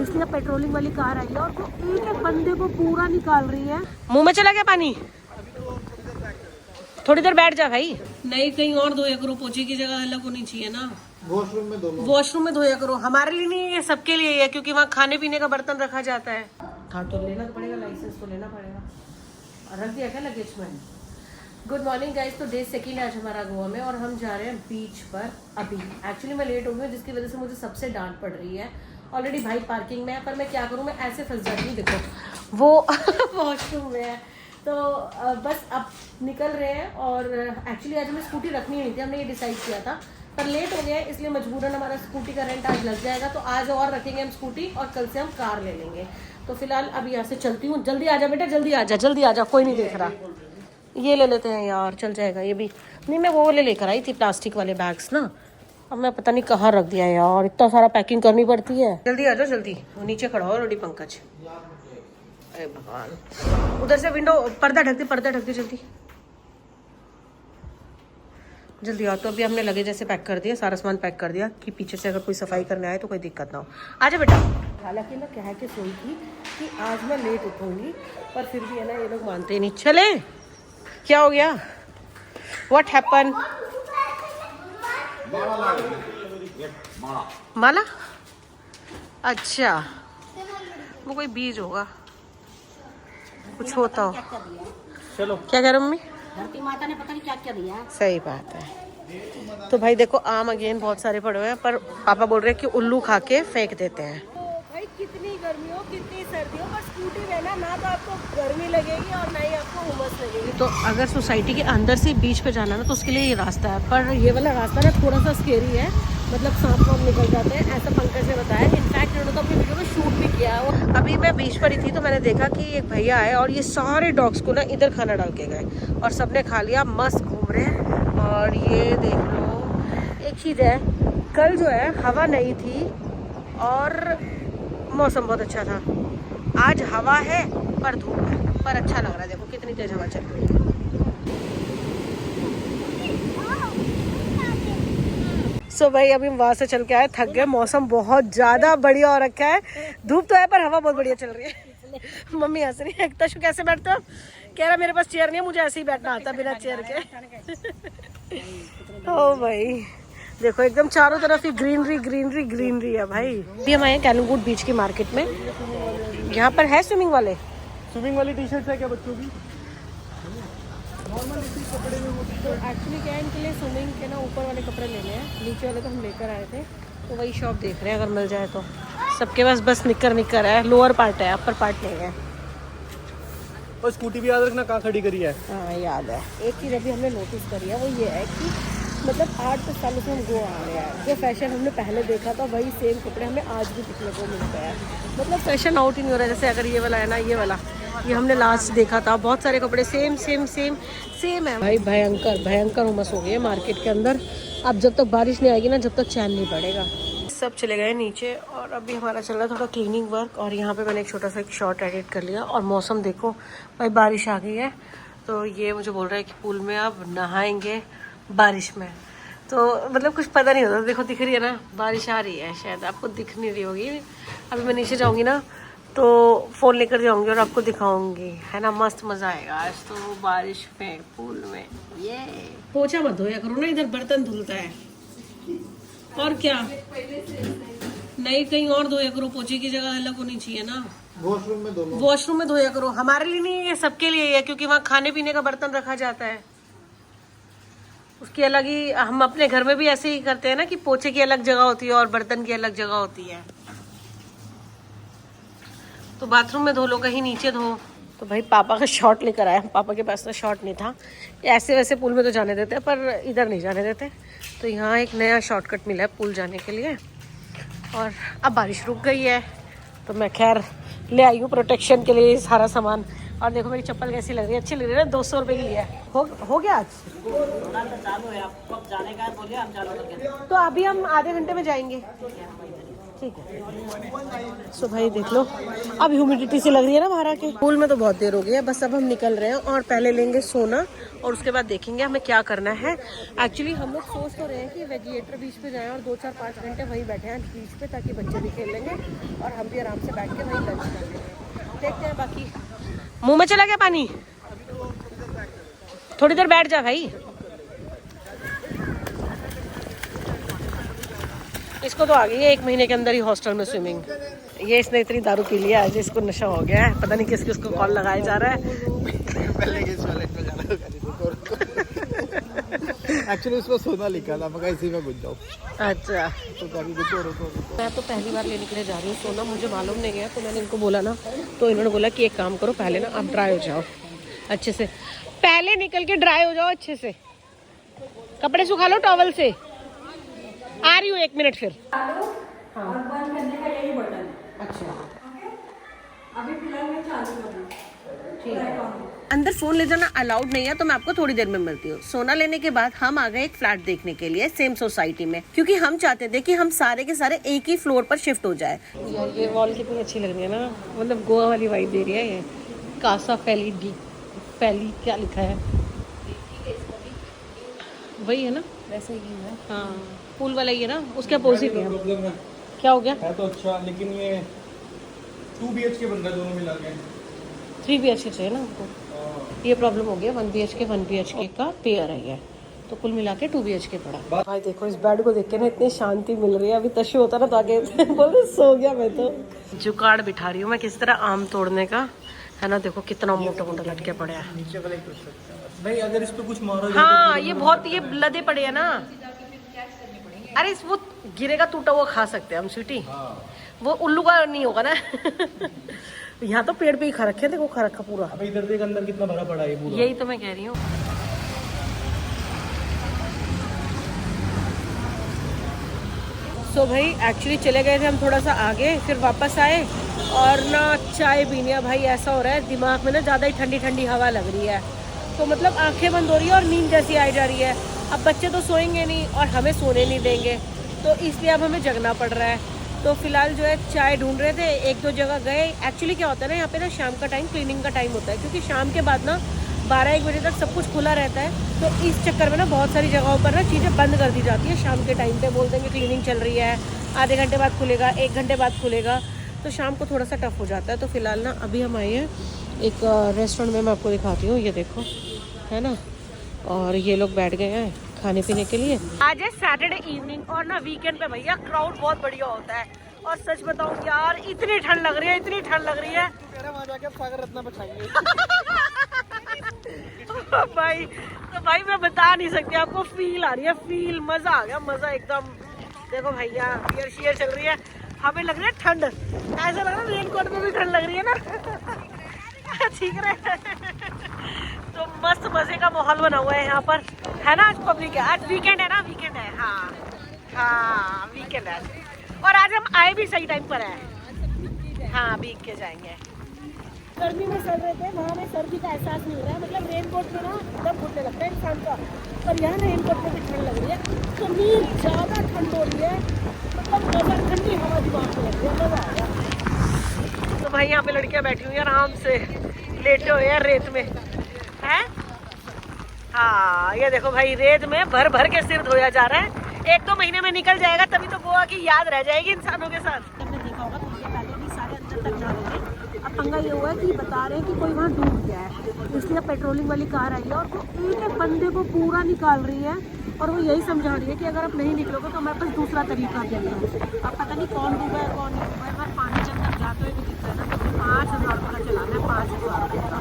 इसलिए पेट्रोलिंग वाली कार आई है और वो एक एक बंदे को पूरा निकाल रही है। मुंह में चला गया पानी? थोड़ी देर बैठ जा भाई। नहीं, कहीं और धोया करो, पोछे की जगह अलग होनी चाहिए ना। वॉशरूम में धोया करो। हमारे लिए नहीं, ये सबके लिए है, क्योंकि वहाँ खाने पीने का बर्तन रखा जाता है। हाँ तो लेना तो पड़ेगा, लाइसेंस तो लेना पड़ेगा। और रख दिया क्या लगेज में? गुड मॉर्निंग गाइस, तो डे सेकेंड आज हमारा गोवा में और हम जा रहे हैं बीच पर अभी। एक्चुअली मैं लेट हो गई, जिसकी वजह से मुझे सबसे डांट पड़ रही है। ऑलरेडी भाई पार्किंग में है, पर मैं क्या करूँ, मैं ऐसे फंस जाती हूँ। देखो वो वॉशरूम में है, तो बस अब निकल रहे हैं। और एक्चुअली आज हमें स्कूटी रखनी नहीं थी, हमने ये डिसाइड किया था, पर लेट हो गया है, इसलिए मजबूरन हमारा स्कूटी का रेंट आज लग जाएगा। तो आज और रखेंगे हम स्कूटी और कल से हम कार ले लेंगे। तो फिलहाल अभी यहाँ से चलती हूँ। जल्दी आ जा बेटा, जल्दी आ जा, जल्दी आ जा, कोई नहीं देख रहा। ये ले लेते हैं यार, चल जाएगा ये भी। नहीं, मैं वो वाले लेकर आई थी प्लास्टिक वाले बैग्स ना, अब मैं पता नहीं कहाँ रख दिया यार, इतना सारा पैकिंग करनी पड़ती है। जल्दी आ जाओ जल्दी, वो नीचे खड़ा हो ऑलरेडी पंकज। अरे भगवान, उधर से विंडो पर्दा ढक दे, पर्दा ढक दे जल्दी जल्दी आओ। तो अभी हमने लगेज जैसे पैक कर दिया, सारा सामान पैक कर दिया कि पीछे से अगर कोई सफाई करने आए तो कोई दिक्कत ना हो। आजा बेटा। हालांकि मैं कह के सोई थी कि आज मैं लेट उठूंगी, पर फिर भी है ना, ये लोग मानते ही नहीं। चले, क्या हो गया? What happen? माला? अच्छा, वो कोई बीज होगा, कुछ होता हो। चलो, क्या कह रहे मम्मी? धरती माता ने पता नहीं क्या क्या दिया। सही बात है। तो भाई देखो, आम अगेन बहुत सारे पड़े हुए हैं, पर पापा बोल रहे हैं कि उल्लू खा के फेंक देते हैं। तो भाई कितनी गर्मी हो, कितनी सर्दी हो, पर स्कूटी में ना तो आपको गर्मी लगेगी और ना ही आपको उमस लगेगी। तो अगर सोसाइटी के अंदर से बीच पे जाना ना, तो उसके लिए ये रास्ता है, पर ये वाला रास्ता ना थोड़ा सा स्केरी है, मतलब सांप वाप निकल जाते हैं, ऐसा पंकज ने बताया। इनफैक्ट उन्होंने तो अपनी वीडियो में शूट भी किया है। अभी मैं बीच पर ही थी, तो मैंने देखा कि एक भैया आए और ये सारे डॉग्स को ना इधर खाना डाल के गए और सबने खा लिया, मस्त घूम रहे हैं। और ये देख लो, एक चीज़ है, कल जो है हवा नहीं थी और मौसम बहुत अच्छा था। आज हवा है पर धूप है, पर अच्छा लग रहा है। देखो कितनी तेज हवा चल रही है। सो भाई अभी हम वहाँ से चल के आए, थक गए, मौसम बहुत ज़्यादा बढ़िया हो रखा है। धूप तो है पर हवा बहुत बढ़िया चल रही है। मम्मी हंस रही है। तशु कैसे बैठते हो? कह रहा मेरे पास चेयर नहीं है, मुझे ऐसे ही बैठना आता बिना चेयर के। ओ भाई देखो, एकदम चारों तरफ ही ग्रीनरी ग्रीनरी ग्रीनरी है भाई। अभी हम आए कैलंगूट बीच की मार्केट में। यहाँ पर है स्विमिंग वाली टी शर्ट है क्या बच्चों की? तो एक्चुअली क्या है, इनके लिए स्विमिंग के ना ऊपर वाले कपड़े लेने हैं, नीचे वाले तो हम लेकर आए थे, तो वही शॉप देख रहे हैं अगर मिल जाए तो। सबके पास बस निक्कर है, लोअर पार्ट है, अपर पार्ट नहीं है। और स्कूटी भी याद रखना कहाँ खड़ी करी है। हाँ याद है। एक चीज़ अभी हमने नोटिस करी है, वो ये है कि मतलब 8-10 सालों से हम गोवा आ रहे हैं, जो फैशन हमने पहले देखा था वही सेम कपड़े हमें आज भी दिखने को मिलते हैं। मतलब फैशन आउट ही नहीं हो रहा है। जैसे अगर ये वाला है ना, ये वाला, ये हमने लास्ट देखा था, बहुत सारे कपड़े सेम है भाई। भयंकर उमस हो गई है मार्केट के अंदर। अब जब तक बारिश नहीं आएगी ना, जब तक चैन नहीं पड़ेगा। सब चले गए नीचे और अभी हमारा चल रहा है थोड़ा क्लीनिंग वर्क। और यहाँ पे मैंने एक छोटा सा एक शॉट एडिट कर लिया। और मौसम देखो भाई, बारिश आ गई है, तो ये मुझे बोल रहा है कि पूल में अब नहाएंगे बारिश में। तो मतलब कुछ पता नहीं होता। देखो दिख रही है ना, बारिश आ रही है, शायद आपको दिख नहीं रही होगी। अभी मैं नीचे जाऊँगी ना, तो फ़ोन लेकर जाऊँगी और आपको दिखाऊंगी, है ना। मस्त मज़ा आएगा आज तो बारिश में, पूल में। ये पोछा मत धोया करो ना, इधर बर्तन धुलता है। और क्या, नहीं कहीं और धोया करो, पोछे की जगह अलग होनी चाहिए ना। वॉशरूम में धोया करो। हमारे लिए नहीं, ये सबके लिए है, क्योंकि वहाँ खाने पीने का बर्तन रखा जाता है, उसकी अलग ही। हम अपने घर में भी ऐसे ही करते हैं ना, कि पोछे की अलग जगह होती है और बर्तन की अलग जगह होती है। तो बाथरूम में धो लो, कहीं नीचे धो। तो भाई पापा का शॉट लेकर आया, पापा के पास तो शॉट नहीं था। ऐसे वैसे पूल में तो जाने देते हैं, पर इधर नहीं जाने देते। तो यहाँ एक नया शॉर्टकट मिला है पूल जाने के लिए। और अब बारिश रुक गई है, तो मैं खैर ले आई हूँ प्रोटेक्शन के लिए सारा सामान। और देखो मेरी चप्पल कैसी लग रही है, अच्छी लग रही है ना। 200 रुपये की है। हो गया आज तो अभी हम आधे घंटे में जाएंगे। ठीक है। सो भाई देख लो, अब ह्यूमिडिटी से लग रही है ना बाहर आके। पूल में तो बहुत देर हो गई है, बस अब हम निकल रहे हैं और पहले लेंगे सोना और उसके बाद देखेंगे हमें क्या करना है। एक्चुअली हम लोग सोच तो रहे हैं कि वेजिएटर बीच पे जाएं और 2-4-5 घंटे वहीं बैठे हैं बीच पे, ताकि बच्चे भी खेल लेंगे और हम भी आराम से बैठ के वहीं लंच कर लेंगे। देखते हैं बाकी। मुँह में चला गया पानी, थोड़ी देर बैठ जा भाई। इसको तो आ गई है 1 महीने के अंदर ही हॉस्टल में स्विमिंग। ये इसने इतनी दारू पी लिया है जिसको नशा हो गया है, पता नहीं किसकी उसको कॉल लगाया जा रहा है। एक्चुअली उसमें सोना लिखा था, मगर इसी में घुस जाओ। अच्छा, तो मैं तो पहली बार लेने के लिए जा रही हूँ सोना, मुझे मालूम नहीं है। तो मैंने इनको बोला ना, तो इन्होंने बोला कि एक काम करो, पहले ना आप ड्राई हो जाओ अच्छे से, पहले निकल के ड्राई हो जाओ अच्छे से, कपड़े सुखा लो टॉवल से। आ रही हूँ 1 मिनट फिर। और बंद करने का यही बटन है। अच्छा अभी फिलहाल मैं चालू करूँ। ठीक है। अंदर फोन ले जाना अलाउड नहीं है, तो मैं आपको थोड़ी देर में मिलती हूँ। सोना लेने के बाद हम आ गए एक फ्लैट देखने के लिए सेम सोसाइटी में, क्योंकि हम चाहते थे कि हम सारे के सारे एक ही फ्लोर पर शिफ्ट हो जाए। यार ये वॉल कितनी अच्छी लग रही है ना, मतलब गोवा वाली वाइब दे रही है। ये कासा फैली डी फैली क्या लिखा है, वही है ना, वैसे ही है। हाँ पूल वाला ही है ना, उसके अपोजिट है। प्रॉब्लम है, क्या हो गया? है तो अच्छा, लेकिन ये 2 BHK बन रहा है दोनों मिला के। 3 BHK चाहिए ना हमको, ये प्रॉब्लम हो गया। 1 BHK 1 BHK का पेयर है ये, तो कुल मिला के 2 BHK पड़ा। भाई देखो इस बेड को देख के ना इतनी शांति मिल रही है। अभी तशु होता ना तो आगे बोल सो गया मैं तो। जुगाड़ बिठा रही हूँ मैं किस तरह आम तोड़ने का, है ना। देखो कितना मोटा मोटा लटके पड़े हैं। नीचे वाला ही कर सकते हैं भाई, अगर इस पे कुछ मारो। हाँ ये बहुत ये लदे पड़े हैं ना। अरे वो गिरेगा टूटा हुआ खा सकते हैं हम स्वीटी, वो उल्लू का नहीं होगा ना। यहाँ तो पेड़ पे ही खा रखे, देखो खा रखा पूरा। अबे इधर देख अंदर कितना भरा पड़ा है पूरा। यही तो मैं कह रही हूँ। तो भाई एक्चुअली चले गए थे हम थोड़ा सा आगे, फिर वापस आए और ना चाय पीनी है। भाई ऐसा हो रहा है दिमाग में ना ज़्यादा ही ठंडी ठंडी हवा लग रही है, तो मतलब आंखें बंद हो रही है और नींद जैसी आई जा रही है। अब बच्चे तो सोएंगे नहीं और हमें सोने नहीं देंगे, तो इसलिए अब हमें जगना पड़ रहा है। तो फिलहाल जो है चाय ढूंढ रहे थे, 1-2 जगह गए। एक्चुअली क्या होता है ना, यहाँ पे ना शाम का टाइम क्लीनिंग का टाइम होता है, क्योंकि शाम के बाद ना 12-1 बजे तक सब कुछ खुला रहता है। तो इस चक्कर में ना बहुत सारी जगहों पर ना चीज़ें बंद कर दी जाती है शाम के टाइम पे। बोल देंगे क्लीनिंग चल रही है, आधे घंटे बाद खुलेगा, 1 घंटे बाद खुलेगा, तो शाम को थोड़ा सा टफ हो जाता है। तो फिलहाल ना अभी हम आए हैं एक रेस्टोरेंट में, मैं आपको दिखाती हूँ, ये देखो है ना। और ये लोग बैठ गए हैं खाने पीने के लिए। आज है सैटरडे इवनिंग और ना वीकेंड पे भैया क्राउड बहुत बढ़िया होता है। और सच बताऊं यार इतनी ठंड लग रही है, इतनी ठंड लग रही है। सागर रत्ना बचाएंगे। भाई तो भाई मैं बता नहीं सकती आपको, फील आ रही है, फील मजा आ गया, मजा एकदम। देखो भैया बियर शियर चल रही है, हमें लग रही है ठंड, ऐसा लग रहा है रेनकोट में भी ठंड लग रही है ना। ठीक है। तो मस्त मजे का माहौल बना हुआ है यहाँ पर, है ना। आज पब्लिक है, आज वीकेंड है ना, वीकेंड है। हाँ हाँ वीकेंड है, और आज हम आए भी सही टाइम पर है। हाँ भीग के जाएंगे। गर्मी में चल रहे थे, वहाँ में सर्दी का एहसास नहीं हो रहा है, मतलब रेनकोट में ना एकदम घुटने लगता है इंसान का, पर यहाँ रेनकोट में भी ठंड लग रही है, तो नींद ज़्यादा ठंड हो रही है, मतलब मजा, ठंडी हवा दिमाग में लग रही है, मजा आ गया। तो भाई यहाँ पे लड़कियाँ बैठी हुई हैं आराम से, लेटे हुए हैं रेत में, है। हाँ ये देखो भाई रेत में भर भर के सिर धोया जा रहा है। 1-2 महीने में निकल जाएगा, तभी तो गोवा की याद रह जाएगी इंसानों के साथ। हमने देखा होगा थोड़ी देर पहले भी सारे अंदर तक जा रहे थे। अब पंगा ये हुआ है कि बता रहे हैं कि कोई वहाँ डूब गया है, इसलिए पेट्रोलिंग वाली कार आई है और वो एक बंदे को पूरा निकाल रही है, और वो यही समझा रही है कि अगर आप नहीं निकलोगे तो हमारे पास दूसरा तरीका देना है। अब पता नहीं कौन डूबा है कौन नहीं डूबा है, अगर पानी के अंदर जाते हुए भी दिख रहा है ना, तो 5,000 रुपये का चलाना है, 5,000 रुपये का।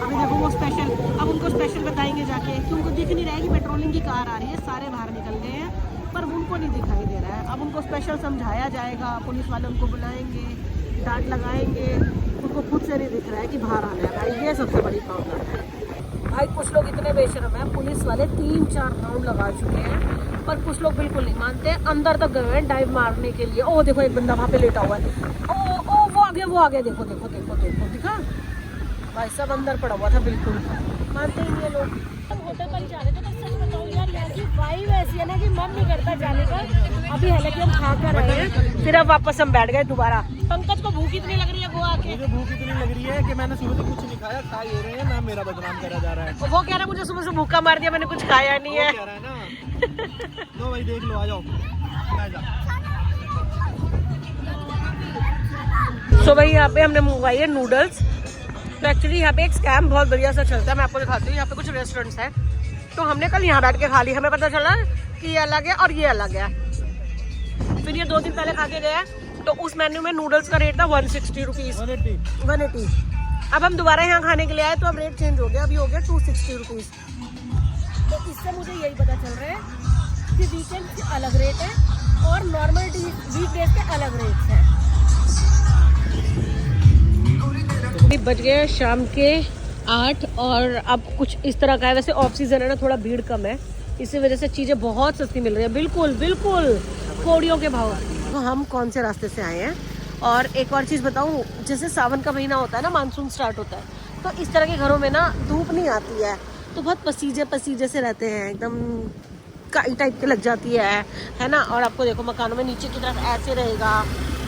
अभी देखो वो स्पेशल, अब उनको स्पेशल बताएंगे जाके, कि उनको दिख नहीं रहा है कि पेट्रोलिंग की कार आ रही है, सारे बाहर निकल गए हैं, पर उनको नहीं दिखाई दे रहा है। अब उनको स्पेशल समझाया जाएगा, पुलिस वाले उनको बुलाएंगे, डांट लगाएंगे, उनको खुद से नहीं दिख रहा है कि बाहर आना है। भाई ये सबसे बड़ी प्रॉब्लम है। भाई कुछ लोग इतने बेशर्म हैं, पुलिस वाले 3-4 राउंड लगा चुके हैं, पर कुछ लोग बिल्कुल नहीं मानते, अंदर तक गए हैं डाइव मारने के लिए। ओ देखो एक बंदा वहाँ पे लेटा हुआ है, ओ वो आगे देखो देखो देखो देखो, दिखा भाई सब अंदर पड़ा हुआ था, बिल्कुल मानते ही नहीं लोग। होटल पर ही जा रहे थे, तो सच बताओ है ना कि मन नहीं करता जाने का। अभी हालांकि हम खा कर रहे हैं, फिर अब वापस हम बैठ गए दोबारा। पंकज को भूख इतनी लग रही है गोवा आके, मुझे भूख इतनी लग रही है कि मैंने सुबह से कुछ नहीं खाया, खा ये रहे हैं ना, मेरा बदनाम करा जा रहा है। वो कह रहा है मुझे सुबह से भूखा मार दिया, मैंने कुछ खाया नहीं है। कह रहा है ना। लो भाई देख लो, आ जाओ। सो भाई यहाँ पे हमने मंगवाई है नूडल्स। तो एक्चुअली यहाँ पे एक स्कैम बहुत बढ़िया सा चलता है, मैं आपको दिखाती हूँ। यहाँ पे कुछ रेस्टोरेंट्स हैं, तो हमने कल यहाँ बैठ के खा ली। हमें पता चला कि ये अलग है और ये अलग है। फिर ये 2 दिन पहले खा के गया, तो उस मेन्यू में नूडल्स का रेट था 160 रुपीज़, 180। अब हम दोबारा यहाँ खाने के लिए आए, तो अब रेट चेंज हो गया, अभी हो गया 260 रुपीज़। तो इससे मुझे यही पता चल रहा है कि वीकेंड के अलग रेट है और नॉर्मल वीक डेज के अलग रेट्स हैं। बज गए शाम के 8 और अब कुछ इस तरह का है। वैसे ऑफ सीजन है ना, थोड़ा भीड़ कम है, इसी वजह से चीज़ें बहुत सस्ती मिल रही है। बिल्कुल बिल्कुल कौड़ियों के भाव। तो हम कौन से रास्ते से आए हैं। और एक और चीज़ बताऊँ, जैसे सावन का महीना होता है ना, मानसून स्टार्ट होता है, तो इस तरह के घरों में ना धूप नहीं आती है, तो बहुत पसीजे से रहते हैं, एकदम काई टाइप के लग जाती है ना। और आपको देखो मकानों में नीचे की तरफ ऐसे रहेगा,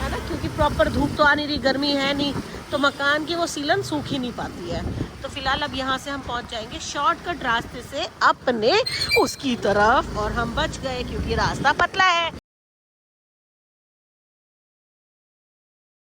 है ना, क्योंकि प्रॉपर धूप तो आ नहीं रही, गर्मी है नहीं, तो मकान की वो सीलन सूख ही नहीं पाती है। तो फिलहाल अब यहाँ से हम पहुँच जाएंगे शॉर्टकट रास्ते से अपने उसकी तरफ, और हम बच गए क्योंकि रास्ता पतला है।